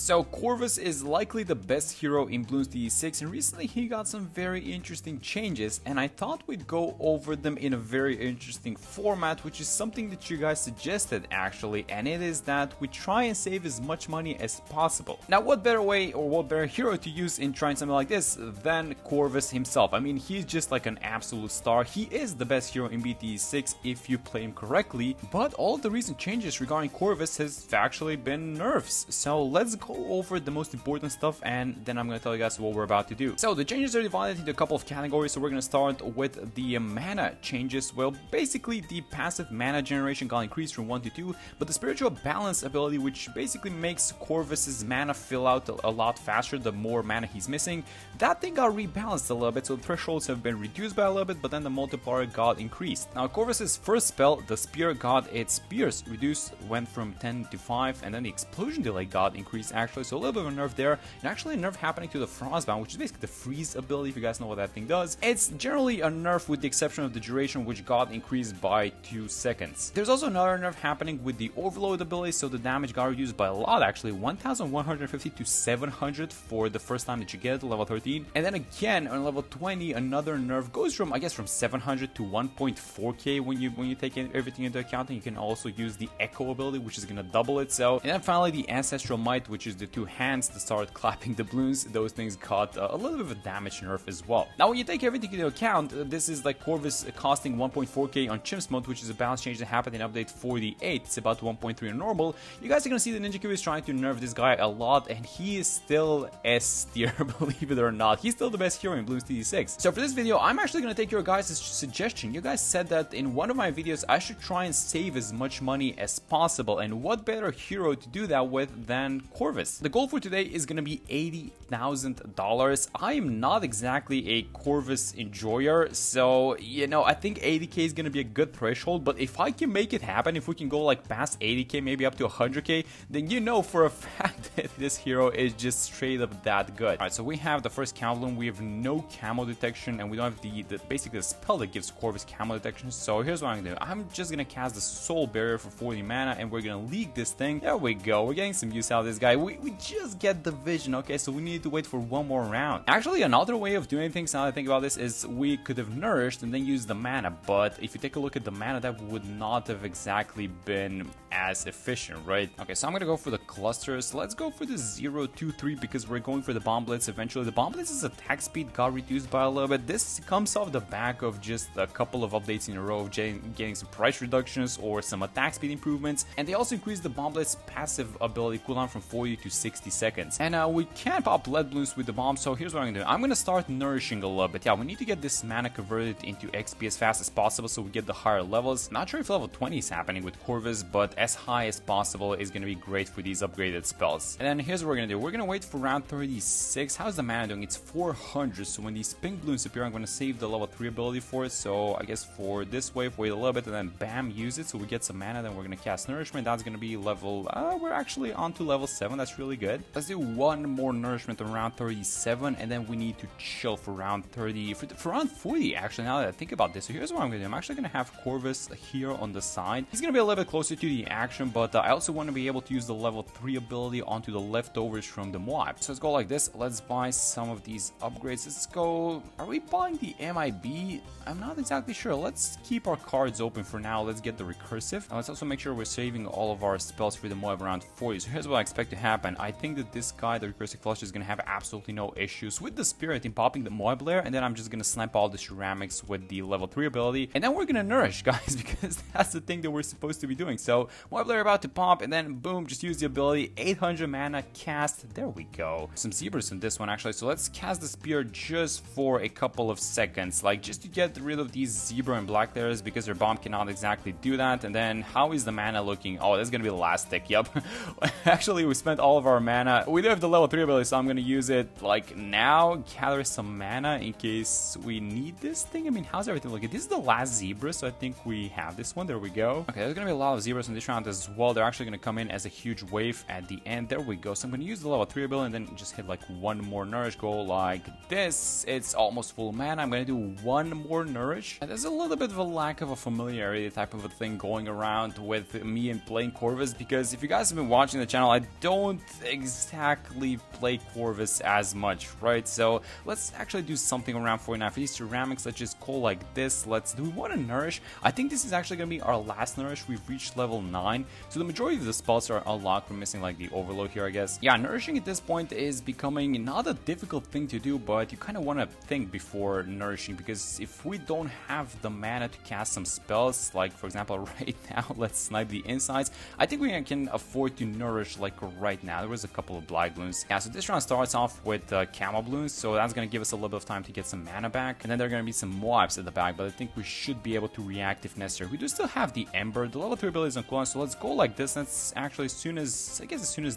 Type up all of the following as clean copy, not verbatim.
So Corvus is likely the best hero in Bloons DD6, and recently he got some very interesting changes, and I thought we'd go over them in a very interesting format, which is something that you guys suggested actually, and it is that we try and save as much money as possible. Now what better way or what better hero to use in trying something like this than Corvus himself? I mean, he's just like an absolute star. He is the best hero in BT6 if you play him correctly, but all of the recent changes regarding Corvus has actually been nerfs. So let's go over the most important stuff, and then I'm going to tell you guys what we're about to do. So the changes are divided into a couple of categories, so we're going to start with the mana changes. Well, basically the passive mana generation got increased from 1 to 2, but the spiritual balance ability, which basically makes Corvus's mana fill out a lot faster the more mana he's missing, that thing got rebalanced a little bit, so the thresholds have been reduced by a little bit, but then the multiplier got increased. Now Corvus's first spell, the spear, got its pierce reduced, went from 10 to 5, and then the explosion delay got increased actually, so a little bit of a nerf there, and actually a nerf happening to the frostbound, which is basically the freeze ability, if you guys know what that thing does. It's generally a nerf with the exception of the duration, which got increased by 2 seconds. There's also another nerf happening with the overload ability, so the damage got reduced by a lot actually, 1150 to 700 for the first time that you get it to level 13, and then again on level 20 another nerf goes from, I guess, from 700 to 1.4k when you take everything into account, and you can also use the echo ability, which is gonna double it. So, and then finally the ancestral might, which is the 2 hands that start clapping the balloons. Those things got a little bit of a damage nerf as well. Now when you take everything into account, this is like Corvus costing 1.4k on Chimps mode, which is a balance change that happened in update 48. It's about 1.3 in normal. You guys are gonna see the Ninja Cube is trying to nerf this guy a lot, and he is still S tier, believe it or not. He's still the best hero in Bloons DD6. So for this video, I'm actually gonna take your guys' suggestion. You guys said that in one of my videos I should try and save as much money as possible, and what better hero to do that with than Corvus? The goal for today is gonna be $80,000. I am not exactly a Corvus enjoyer, so you know, I think 80k is gonna be a good threshold, but if I can make it happen, if we can go like past 80k, maybe up to 100k, then you know for a fact that this hero is just straight up that good. Alright, so we have the first Cavalion, we have no camo detection, and we don't have the basically the spell that gives Corvus camo detection. So here's what I'm gonna do. I'm just gonna cast the Soul Barrier for 40 mana, and we're gonna leak this thing. There we go, we're getting some use out of this guy. We just get the vision, okay, so we need to wait for one more round. Actually, another way of doing things, now that I think about this, is we could have nourished and then used the mana, but if you take a look at the mana, that would not have exactly been as efficient, right? Okay, so I'm gonna go for the clusters. Let's go for the 0, 2, 3 because we're going for the Bomb Blitz eventually. The Bomb Blitz's attack speed got reduced by a little bit. This comes off the back of just a couple of updates in a row of getting some price reductions or some attack speed improvements, and they also increased the Bomb Blitz passive ability cooldown from 40 to 60 seconds. And we can pop lead balloons with the bomb, so here's what I'm gonna do. I'm gonna start nourishing a little bit. Yeah, we need to get this mana converted into XP as fast as possible so we get the higher levels. Not sure if level 20 is happening with Corvus, but as high as possible is gonna be great for these upgraded spells. And then here's what we're gonna do. We're gonna wait for round 36. How's the mana doing? It's 400, so when these pink balloons appear, I'm gonna save the level 3 ability for it. So I guess for this wave, wait a little bit and then bam, use it so we get some mana. Then we're gonna cast Nourishment. That's gonna be level, we're actually on to level 7. That's really good. Let's do one more Nourishment on round 37, and then we need to chill for round 30, for round 40 actually, now that I think about this. So here's what I'm gonna do. I'm actually gonna have Corvus here on the side. He's gonna be a little bit closer to the action, but I also want to be able to use the level 3 ability onto the leftovers from the MOAB. So let's go like this. Let's buy some of these upgrades. Let's go, are we buying the MIB? I'm not exactly sure. Let's keep our cards open for now. Let's get the recursive. Now let's also make sure we're saving all of our spells for the MOAB around 40. So here's what I expect to happen. I think that this guy, the recursive flush, is gonna have absolutely no issues with the spirit in popping the MOAB layer, and then I'm just gonna snipe all the ceramics with the level 3 ability, and then we're gonna nourish, guys, because that's the thing that we're supposed to be doing. So MOAB layer about to pop, and then boom, just use the ability. 800 mana cast. There we go. Some zebras in this one actually. So let's cast the spear just for a couple of seconds, like just to get rid of these zebra and black layers, because their bomb cannot exactly do that. And then how is the mana looking? Oh, that's gonna be the last tick. Yep. Actually, we spent all of our mana. We do have the level 3 ability, so I'm gonna use it like now, gather some mana in case we need this thing. I mean, how's everything looking? This is the last zebra, so I think we have this one. There we go. Okay, there's gonna be a lot of zebras in this round. round as well. They're actually going to come in as a huge wave at the end. There we go. So I'm going to use the level 3 ability and then just hit like one more nourish, go like this. It's almost full mana. I'm going to do one more nourish. And there's a little bit of a lack of a familiarity type of a thing going around with me and playing Corvus, because if you guys have been watching the channel, I don't exactly play Corvus as much, right? So let's actually do something around 49 for these ceramics. Let's just go like this. Do we want to nourish? I think this is actually going to be our last nourish. We've reached level 9, so the majority of the spells are unlocked. We're missing like the overload here, I guess. Yeah, nourishing at this point is becoming not a difficult thing to do, but you kind of want to think before nourishing, because if we don't have the mana to cast some spells, like for example right now, let's snipe the insides, I think we can afford to nourish like right now. There was a couple of black Bloons. Yeah, so this round starts off with camo Bloons, so that's going to give us a little bit of time to get some mana back, and then there are going to be some MOABs at the back, but I think we should be able to react if necessary. We do still have the Ember. The level 3 ability is on cooldown, so let's go like this. That's actually as soon as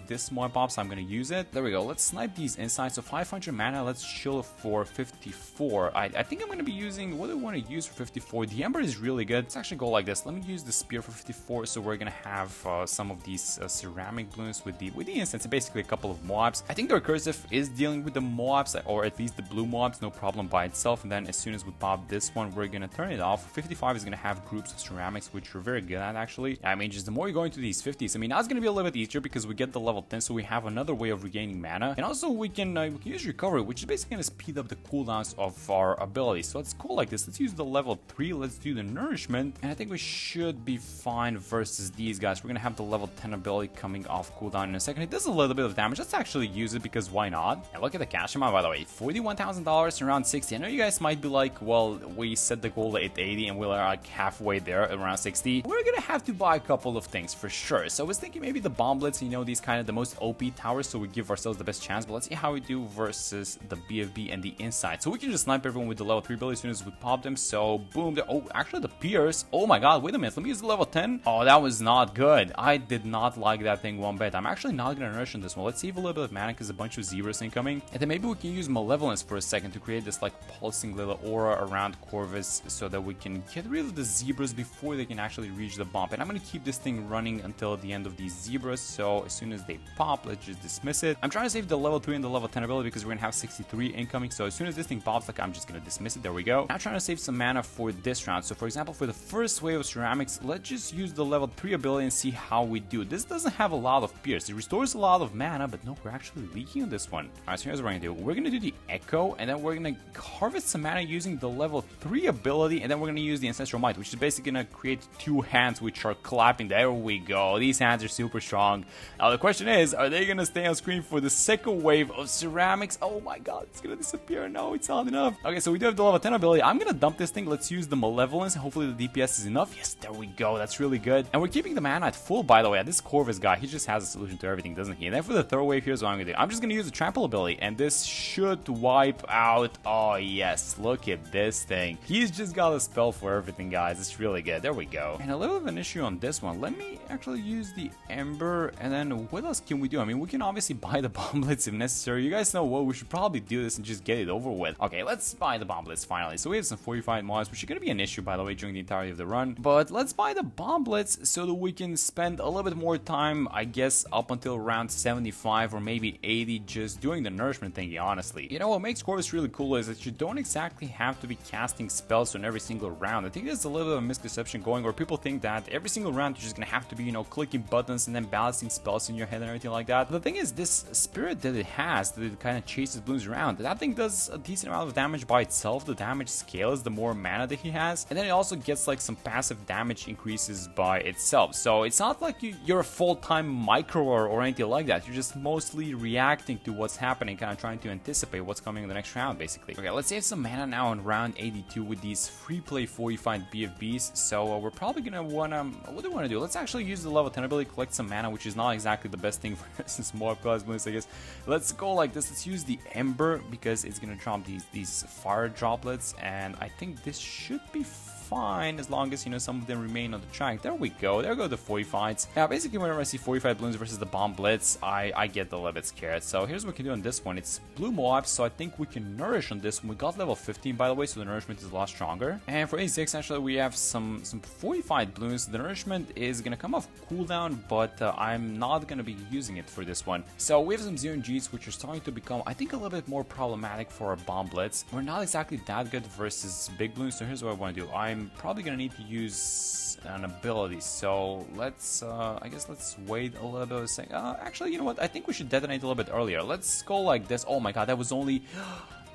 this MOAB pops, I'm going to use it. There we go. Let's snipe these insides. So 500 mana. Let's chill for 54. I think I'm going to be using, what do I want to use for 54? The Ember is really good. Let's actually go like this. Let me use the spear for 54. So we're going to have some of these ceramic Bloons with the instants. Basically a couple of MOABs. I think the recursive is dealing with the MOABs, or at least the blue MOABs, no problem by itself. And then as soon as we pop this one, we're going to turn it off. 55 is going to have groups of ceramics, which we're very good at actually. I mean, just the more you go into these 50s, I mean, now it's going to be a little bit easier because we get the level 10, so we have another way of regaining mana. And also we can use recovery, which is basically going to speed up the cooldowns of our abilities. So let's go like this. Let's use the level 3. Let's do the nourishment. And I think we should be fine versus these guys. We're going to have the level 10 ability coming off cooldown in a second. It does a little bit of damage. Let's actually use it, because why not? And look at the cash amount, by the way. $41,000 around 60. I know you guys might be like, well, we set the goal at 80 and we're like halfway there, around 60. We're going to have to buy a couple of things for sure. So I was thinking maybe the bomblets, you know, these kind of the most OP towers, so we give ourselves the best chance. But let's see how we do versus the BFB and the inside. So we can just snipe everyone with the level 3 ability as soon as we pop them. So boom. Oh, actually the Pierce. Oh my god, wait a minute. Let me use the level 10. Oh, that was not good. I did not like that thing one bit. I'm actually not going to nourish on this one. Let's save a little bit of mana because a bunch of zebras incoming. And then maybe we can use Malevolence for a second to create this like pulsing little aura around Corvus, so that we can get rid of the zebras before they can actually reach the bomb. And I'm going to keep this thing running until the end of these zebras. So as soon as they pop, let's just dismiss it. I'm trying to save the level 3 and the level 10 ability because we're going to have 63 incoming. So as soon as this thing pops, like, I'm just going to dismiss it. There we go. Now trying to save some mana for this round. So for example, for the first wave of ceramics, let's just use the level 3 ability and see how we do. This doesn't have a lot of pierce. It restores a lot of mana, but no, we're actually leaking on this one. Alright, so here's what we're going to do. We're going to do the Echo, and then we're going to harvest some mana using the level 3 ability, and then we're going to use the Ancestral Might, which is basically going to create 2 hands which are clapping. There we go. These hands are super strong. Now the question is, are they going to stay on screen for the second wave of ceramics? Oh my god, it's going to disappear. No, it's not enough. Okay, so we do have the level 10 ability. I'm going to dump this thing. Let's use the Malevolence. Hopefully the DPS is enough. Yes, there we go. That's really good. And we're keeping the mana at full, by the way. This Corvus guy, he just has a solution to everything, doesn't he? And then for the third wave, here's what I'm going to do. I'm just going to use the Trample ability, and this should wipe out. Oh yes, look at this thing. He's just got a spell for everything, guys. It's really good. There we go. And a little bit of an issue on this one. Let me actually use the Ember, and then what else can we do? I mean, we can obviously buy the bomblets if necessary. You guys know what? We should probably do this and just get it over with. Okay, let's buy the bomblets finally. So we have some Fortified MOABs, which are going to be an issue, by the way, during the entirety of the run. But let's buy the bomblets so that we can spend a little bit more time, I guess, up until around 75 or maybe 80 just doing the nourishment thingy, honestly. You know, what makes Corvus really cool is that you don't exactly have to be casting spells on every single round. I think there's a little bit of a misconception going where people think that every single round you're just going to have to be, you know, clicking buttons and then balancing spells in your head and everything like that. But the thing is, this spirit that it has, that it kind of chases Bloons around, that thing does a decent amount of damage by itself. The damage scales the more mana that he has, and then it also gets like some passive damage increases by itself. So it's not like you're a full-time micro or anything like that. You're just mostly reacting to what's happening, kind of trying to anticipate what's coming in the next round, basically. Okay, let's save some mana now on round 82 with these free play Fortified BFBs. So we're probably gonna wanna, what do we want to do? Let's actually use the level 10 ability, collect some mana, which is not exactly the best thing versus more class Bloons, I guess. Let's go like this. Let's use the Ember because it's gonna drop these fire droplets, and I think this should be fine. fine as long as, you know, some of them remain on the track. There we go. There go the Fortifieds. Now, basically, whenever I see Fortified Bloons versus the Bomb Blitz, I get a little bit scared. So here's what we can do on this one. It's Blue MOAB, so I think we can nourish on this one. We got level 15, by the way, so the nourishment is a lot stronger. And for A6, actually, we have some Fortified Bloons. The nourishment is going to come off cooldown, but I'm not going to be using it for this one. So we have some ZOMGs, which are starting to become, I think, a little bit more problematic for our Bomb Blitz. We're not exactly that good versus big Bloons, so here's what I want to do. I'm probably going to need to use an ability, so let's, I guess let's wait a little bit of a second. Actually, you know what? I think we should detonate a little bit earlier. Let's go like this. Oh my god, that was only...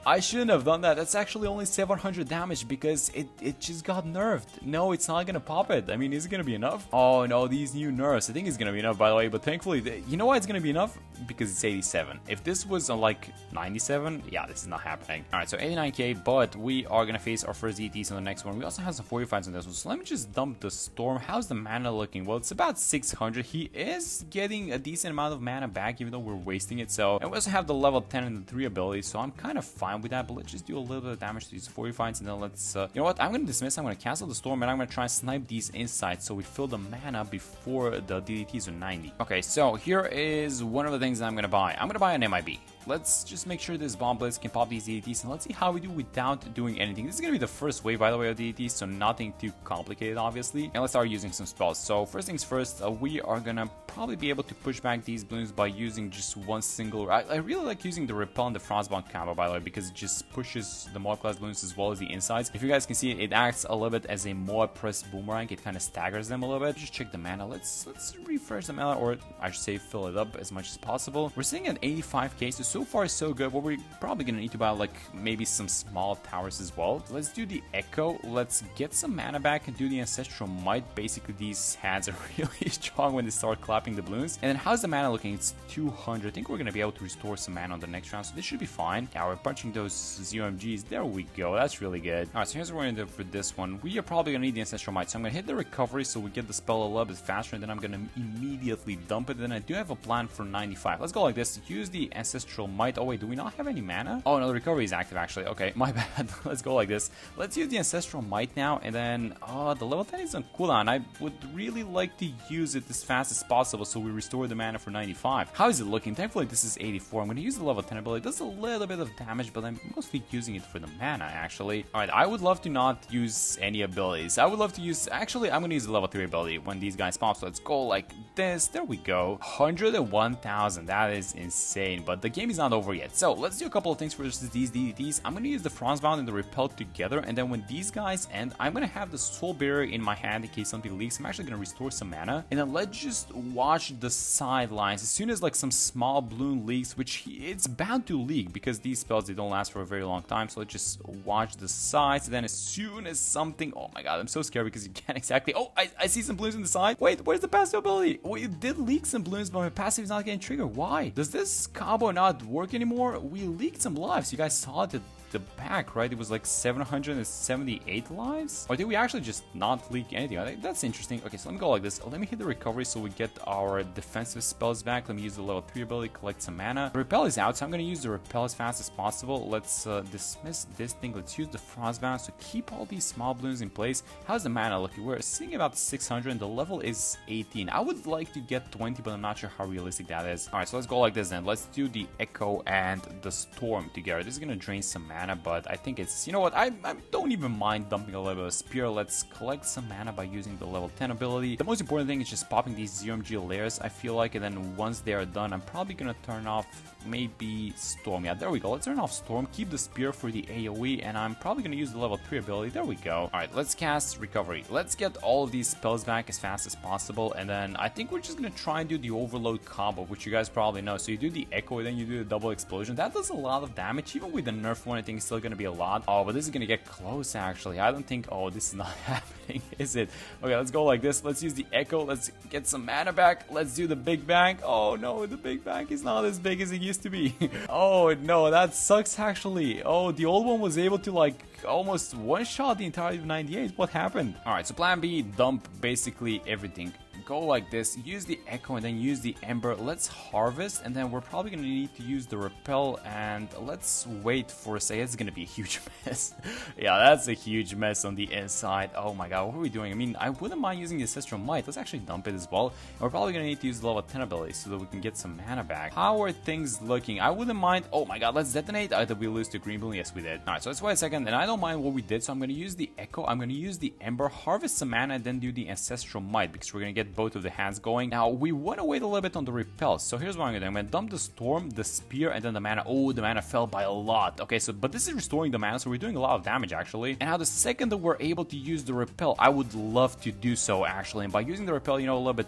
I shouldn't have done that. That's actually only 700 damage because it just got nerfed. No, it's not gonna pop it. I mean, is it gonna be enough? Oh no, these new nerfs. I think it's gonna be enough, by the way, but thankfully, you know why it's gonna be enough? Because it's 87. If this was on like 97, yeah, this is not happening. Alright, so 89k, but we are gonna face our first DDTs on the next one. We also have some 45s on this one, so let me just dump the Storm. How's the mana looking? Well, it's about 600. He is getting a decent amount of mana back, even though we're wasting it. So, and we also have the level 10 and the 3 abilities, so I'm kind of fine with that, but let's just do a little bit of damage to these 45s, and then let's, you know what, I'm going to dismiss, I'm going to cancel the Storm, and I'm going to try and snipe these insides so we fill the mana before the DDTs are 90. Okay, so here is one of the things that I'm going to buy. I'm going to buy an MIB. Let's just make sure this Bomb Blitz can pop these DDTs, and let's see how we do without doing anything. This is going to be the first wave, by the way, of DDTs, so nothing too complicated, obviously. And let's start using some spells. So first things first, we are going to probably be able to push back these Bloons by using just one single... I really like using the Repel and the Frostbound combo, by the way, because it just pushes the MOAB class Bloons as well as the insides. If you guys can see it, it acts a little bit as a MOAB press boomerang. It kind of staggers them a little bit. Just check the mana. Let's refresh the mana, or I should say fill it up as much as possible. We're sitting at 85k, so far so good. What we're probably gonna need to buy, like, maybe some small towers as well. So let's do the Echo. Let's get some mana back and do the Ancestral Might. Basically, these hands are really strong when they start clapping the Bloons. And then how's the mana looking? It's 200. I think we're gonna be able to restore some mana on the next round, so this should be fine. Yeah, we're punching those ZOMGs. There we go. That's really good. Alright, so here's what we're gonna do for this one. We are probably gonna need the Ancestral Might, so I'm gonna hit the recovery so we get the spell a little bit faster, and then I'm gonna immediately dump it. And then I do have a plan for 95. Let's go like this. Use the Ancestral Might. Oh wait, do we not have any mana? Oh no, the recovery is active actually. Okay, my bad. Let's go like this. Let's use the Ancestral Might now, and then the level 10 is on cooldown. I would really like to use it as fast as possible so we restore the mana for 95. How is it looking? Thankfully this is 84. I'm going to use the level 10 ability. It does a little bit of damage, but I'm mostly using it for the mana actually. Alright, I would love to not use any abilities. I would love to use, actually I'm going to use the level 3 ability when these guys pop. So let's go like this. There we go. 101,000. That is insane, but the game is not over yet. So let's do a couple of things versus these DDTs. I'm going to use the Frostbound and the Repel together, and then when these guys end, I'm going to have the Soul Barrier in my hand in case something leaks. I'm actually going to restore some mana, and then let's just watch the sidelines. As soon as like some small Bloon leaks, which it's bound to leak because these spells, they don't last for a very long time, so let's just watch the sides, and then as soon as something, oh my god, I'm so scared because you can't exactly, oh, I see some Bloons on the side. Wait, where's the passive ability? Well, it did leak some Bloons, but my passive is not getting triggered. Why? Does this combo not work anymore? We leaked some lives. You guys saw it at the back, right? It was like 778 lives? Or did we actually just not leak anything? I think that's interesting. Okay, so let me go like this. Let me hit the recovery so we get our defensive spells back. Let me use the level 3 ability, collect some mana. The Repel is out, so I'm going to use the Repel as fast as possible. Let's dismiss this thing. Let's use the Frostbound. So keep all these small Bloons in place. How's the mana looking? We're sitting about 600 and the level is 18. I would like to get 20, but I'm not sure how realistic that is. Alright, so let's go like this then. Let's do the Echo and the Storm together. This is going to drain some mana, but I think it's, you know what, I don't even mind dumping a little bit of Spear. Let's collect some mana by using the level 10 ability. The most important thing is just popping these ZOMG layers, I feel like, and then once they are done, I'm probably gonna turn off maybe Storm. Yeah, there we go. Let's turn off Storm, keep the Spear for the AoE, and I'm probably gonna use the level 3 ability. There we go. Alright, let's cast Recovery. Let's get all of these spells back as fast as possible, and then I think we're just gonna try and do the Overload combo, which you guys probably know. So you do the Echo, and then you do the double explosion. That does a lot of damage. Even with the nerf one, I think it's still gonna be a lot. Oh, but this is gonna get close actually. I don't think, oh, this is not happening, is it? Okay, let's go like this. Let's use the Echo. Let's get some mana back. Let's do the Big Bang. Oh no, the Big Bang is not as big as it used to be. Oh no, that sucks actually. Oh, the old one was able to like almost one-shot the entirety of 98. What happened? Alright, so plan B, dump basically everything. go like this, use the Echo and then use the Ember. Let's harvest, and then we're probably gonna need to use the Repel, and let's wait for a second. It's gonna be a huge mess. Yeah, that's a huge mess on the inside. Oh my god, what are we doing? I mean, I wouldn't mind using the Ancestral Might. Let's actually dump it as well. And we're probably gonna need to use the level 10 ability so that we can get some mana back. How are things looking? I wouldn't mind. Oh my god, let's detonate. Did we lose to Green Balloon? Yes, we did. Alright, so let's wait a second, and I don't mind what we did, so I'm gonna use the Echo, I'm gonna use the Ember, harvest some mana, and then do the Ancestral Might, because we're gonna get both of the hands going. Now, we wanna wait a little bit on the Repel, so here's what I'm gonna do. I'm gonna dump the Storm, the Spear, and then the mana. Oh, the mana fell by a lot. Okay, so, but this is restoring the mana, so we're doing a lot of damage, actually. And now, the second that we're able to use the Repel, I would love to do so, actually. And by using the Repel, you know, a little bit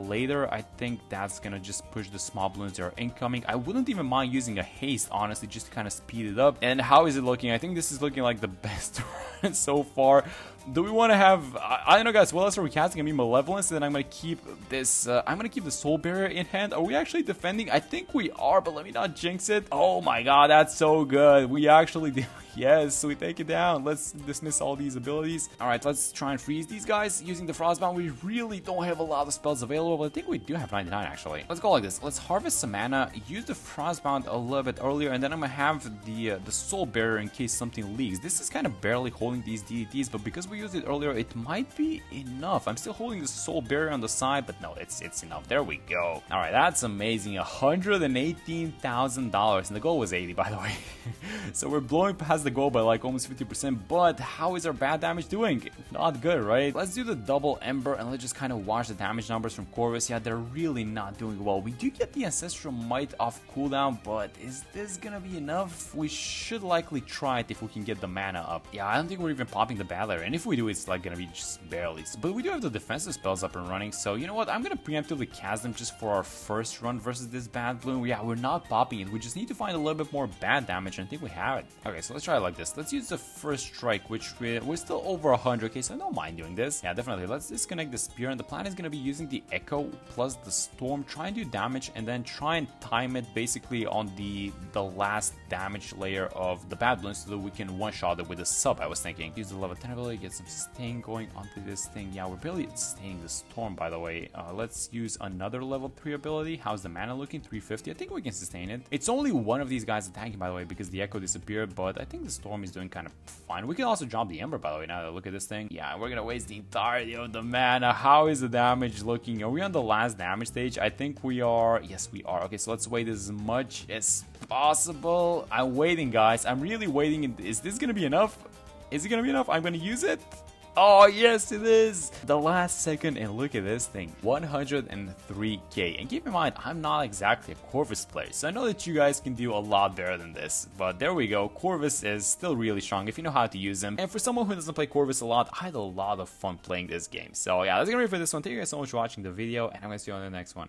later, I think that's gonna just push the small balloons that are incoming. I wouldn't even mind using a Haste, honestly, just to kind of speed it up. And how is it looking? I think this is looking like the best run so far. Do we want to have, I don't know guys, what else are we casting? I mean, Malevolence, and then I'm going to keep this, I'm going to keep the Soul Barrier in hand. Are we actually defending? I think we are, but let me not jinx it. Oh my god, that's so good. We actually did. Yes, we take it down. Let's dismiss all these abilities. Alright, let's try and freeze these guys using the Frostbound. We really don't have a lot of spells available, but I think we do have 99 actually. Let's go like this. Let's harvest some mana, use the Frostbound a little bit earlier, and then I'm gonna have the Soul Barrier in case something leaks. This is kind of barely holding these DDTs, but because we used it earlier, it might be enough. I'm still holding the Soul Barrier on the side, but no, it's enough. There we go. Alright, that's amazing. $118,000, and the goal was 80, by the way. So we're blowing past the goal by like almost 50%, but how is our bad damage doing? Not good, right? Let's do the double Ember, and let's just kind of watch the damage numbers from Corvus. Yeah, they're really not doing well. We do get the Ancestral Might off cooldown, but is this gonna be enough? We should likely try it if we can get the mana up. Yeah, I don't think we're even popping the bad layer, and if we do, it's like gonna be just barely. But we do have the defensive spells up and running, so you know what? I'm gonna preemptively cast them just for our first run versus this bad Bloon. Yeah, we're not popping it. We just need to find a little bit more bad damage, and I think we have it. Okay, so let's try it like this. Let's use the first strike, which we're still over 100. Okay, so I don't mind doing this. Yeah, definitely. Let's disconnect the Spear, and the plan is gonna be using the Echo plus the Storm, try and do damage, and then try and time it basically on the last damage layer of the bad Bloon so that we can one-shot it with a sub, I was thinking. Use the level 10 ability, get some sustain going onto this thing. Yeah, we're barely sustaining the Storm, by the way. Let's use another level 3 ability. How's the mana looking? 350. I think we can sustain it. It's only one of these guys attacking, by the way, because the Echo disappeared, but I think the Storm is doing kind of fine. We can also drop the Ember, by the way, now that I look at this thing. Yeah, we're gonna waste the entirety of the mana. How is the damage looking? Are we on the last damage stage? I think we are. Yes, we are. Okay, so let's wait as much as possible. I'm waiting, guys. I'm really waiting. Is this gonna be enough? Is it gonna be enough? I'm gonna use it. Oh, yes, it is. The last second, and look at this thing. 103k. And keep in mind, I'm not exactly a Corvus player, so I know that you guys can do a lot better than this. But there we go. Corvus is still really strong if you know how to use them. And for someone who doesn't play Corvus a lot, I had a lot of fun playing this game. So yeah, that's gonna be it for this one. Thank you guys so much for watching the video, and I'm gonna see you on the next one.